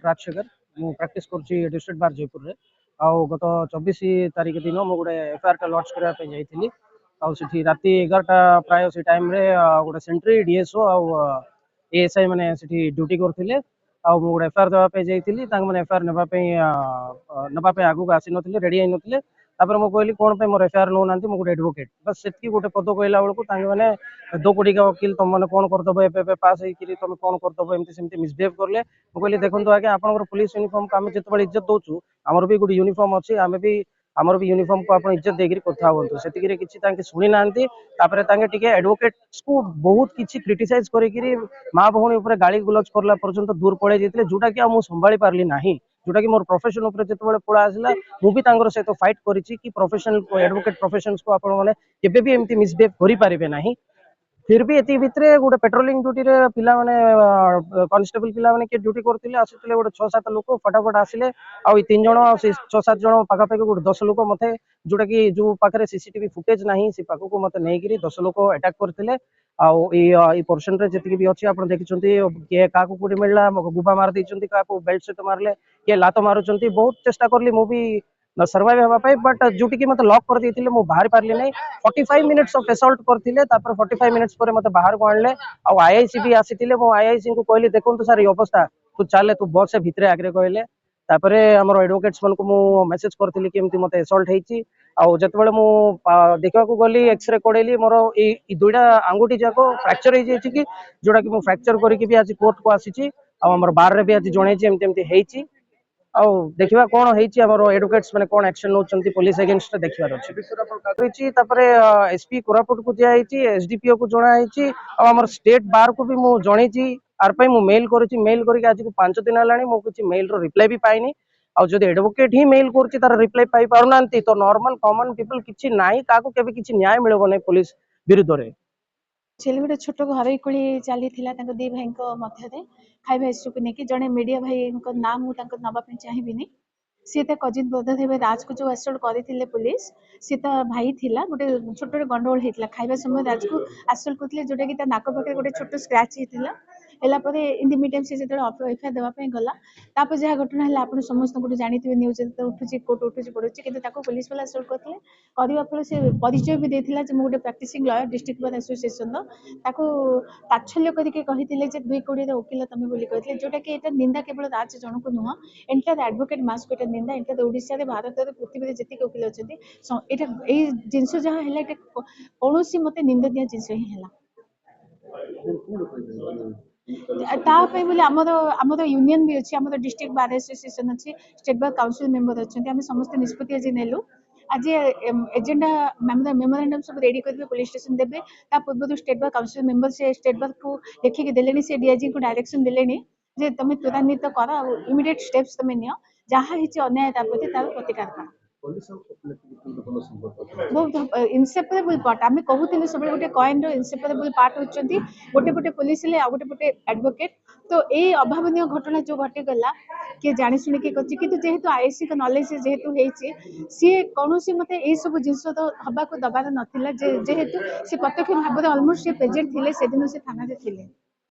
राजशेखर मु प्रैक्टिस करछि district bar Jaipur रे आ गत 24 तारिख दिन मु गोटे एफआईआर टा लॉन्च करा पे जाइथिली आ सेठी राती 11टा प्राय से टाइम रे गोटे सेंट्री डीएसओ आ एएसआई माने सेठी ड्यूटी करथिले आ मु गोटे एफआईआर देवा पे जाइथिली तांग माने एफआईआर नबा पे आगु आसी नथिले रेडी आइ नथिले तापर मु कहली कोन पे मोर एफआईआर नो नांती मु गोटे एडवोकेट बस सेठी गोटे पद कहला बेलको तांग माने 2 कोटी का वकील तुम मैंने कौन करदब ए पास होकर तुम कौन करदब एमती सेमती मिसबिहेव कले मुझे देखो आगे आप पुलिस यूनिफॉर्म को आम जिते इज्जत दौचु आमर भी गोटे यूनिफॉर्म अच्छी आम भी आमर भी यूनिफॉर्म को आप इज्जत देकर कथा हूँ से किसी शुणी ना एडवोकेट को बहुत किसी क्रिटिसाइज करी माँ भौणी गाड़ी गुलज करला पर्यंत दूर पड़े जाते जोटा कि मुझे संभाली पार्ली ना जोटा कि मोर प्रोफेशन उपर जिते पड़ा आसला मुझे सहित फाइट करी प्रोफेशनल एडवोकेट प्रोफेशन को आप केबे भी एमती मिसबिहेव करि पारिबे नाही फिर भी एति भितरे गोटे पेट्रोलिंग ड्यूटी रे पिला माने कांस्टेबल पिला माने के ड्यूटी करथिले आसिथिले गोटे 6-7 लोक फटाफट आसिले आ 3 जण 6-7 जण पाखा पाखी गोटे 10 लोक मते जोटा कि जो पाखरे सीसीटीवी फुटेज नाही से पाखो को मते नै गिरी 10 लोक अटैक करथिले आ ई पोर्शन रे जति भी अछि आपण देखिचंती के का को कोडी मिलला गुबा मार दैचंती का को बेल्ट से मारले के लात मारुचंती बहुत चेष्टा करली मु भी सर्वाइव होगा पाई बट जोटी की मत लॉक कर देथिले मु बाहर पारली नै 45 मिनिट्स ऑफ असॉल्ट करथिले तापर 45 मिनिट्स पर मते बाहर को आणले आ आईआईसी भी आसीथिले मु आईआईसी को कहली देखंतु सर ई अवस्था तू चाले तू बस से भितरे आगरे कहले तापरे हमर एडवोकेट्स मन को मु मेसेज करथिली कि एमती मते असॉल्ट हेची आ जते बेले मु देखा को गली एक्सरे कोडेली मोर ई दुइटा आंगुठी जाको फ्रैक्चर हे जेछि कि जोटा कि मु फ्रैक्चर करी कि भी आज कोर्ट को आसीची आ हमर बार रे भी आज जणेछि एमती एमती हेची आउ देखिबा कोन हेची हमर एडवोकेट्स माने कोन एक्शन नउचंती पुलिस अगेंस्ट देखिबार अछि तापरे एसपी कोरापुट को दिया हेची एसडीपीओ को जणा हेची आ हमर स्टेट बार को भी मु जणेछि आर पई मु मेल करिछि मेल करी आज को 5 दिन हलाणी मु किछि मेल रो रिप्लाई भी पाइनी आ जदि एडवोकेट ही मेल करछि तार रिप्लाई पाई पारुनांती तो नॉर्मल कॉमन पीपल किछि नाही काको केबे किछि न्याय मिलबो नै पुलिस विरुद्ध रे छेली गोटे छोट घर कोली चली दी भाई मध्य खाଇବା इश्यू को लेकिन जड़े मीडिया भाई ना मुझे नवाप चाहिए सी तो कजिन ब्रदर थे राज को जो असल्ट करते पुलिस सी तो भाई थिला गोटे छोट गंडगोल होता खाଇବା समय राज को असल्ट करते जोटा कि नाक पाखे गोटे छोट स्क्रैच होता इन द मीडियम से जो एफआईआर देवाई गला तापर जहाँ घटना है आप समस्त गोटे जानते न्यूज उठुची कोर्ट उठुची पड़ुची कि पुलिस वाला असल्ट करते करने फल से परिचय भी देता है गोटे practicing lawyer district bar association तात्सल्य करके 2 कोटी वकिल तुम बोली कहते जोटा कि निंदा केवल राज जन को नुह एंटायर एडवोकेट मास को निंदा एंटायर ओडिशा भारत पृथ्वी जितकी वकिल अच्छा ये जिनस जहाँ है कौन मत निंदनीय जिनस ही है आमर यूनियन भी अच्छी आम डिस्ट्रिक्ट बार एसोसिएशन अच्छी स्टेट बार काउंसिल मेंबर अच्छा आम समस्त निष्पत्ति आज नेलु आज एजेंडा मेमोरेंडम सब रेडी करेंगे पुलिस स्टेशन देवे पूर्व स्टेट बार काउंसिल मेंबर से स्टेट बार को लिखिक देले से डीआईजी को डायरेक्शन देले जे तुम त्वरान्वित कर इमिडिएट स्टेप्स तुम नि जहाँ ही अन्याय प्रति तार प्रतिकार कर बहुत इनसेपरेबल पार्ट आम कहते सब गोटे कॉइन इनसेपरेबल पार्ट होती गोटे पटे पुलिस आ गोटे पटे एडवोकेट तो ये अभावन घटना जो घटीगला किए जाणी शुणिकी कि जेहेतु आईसी नॉलेज जेहेतु सी कौन मत ये सब जिन हवा को दबार नाला जेहेतु सी प्रत्यक्ष भाव में अलमोस्ट प्रेजेंट थे से दिन से थाना थे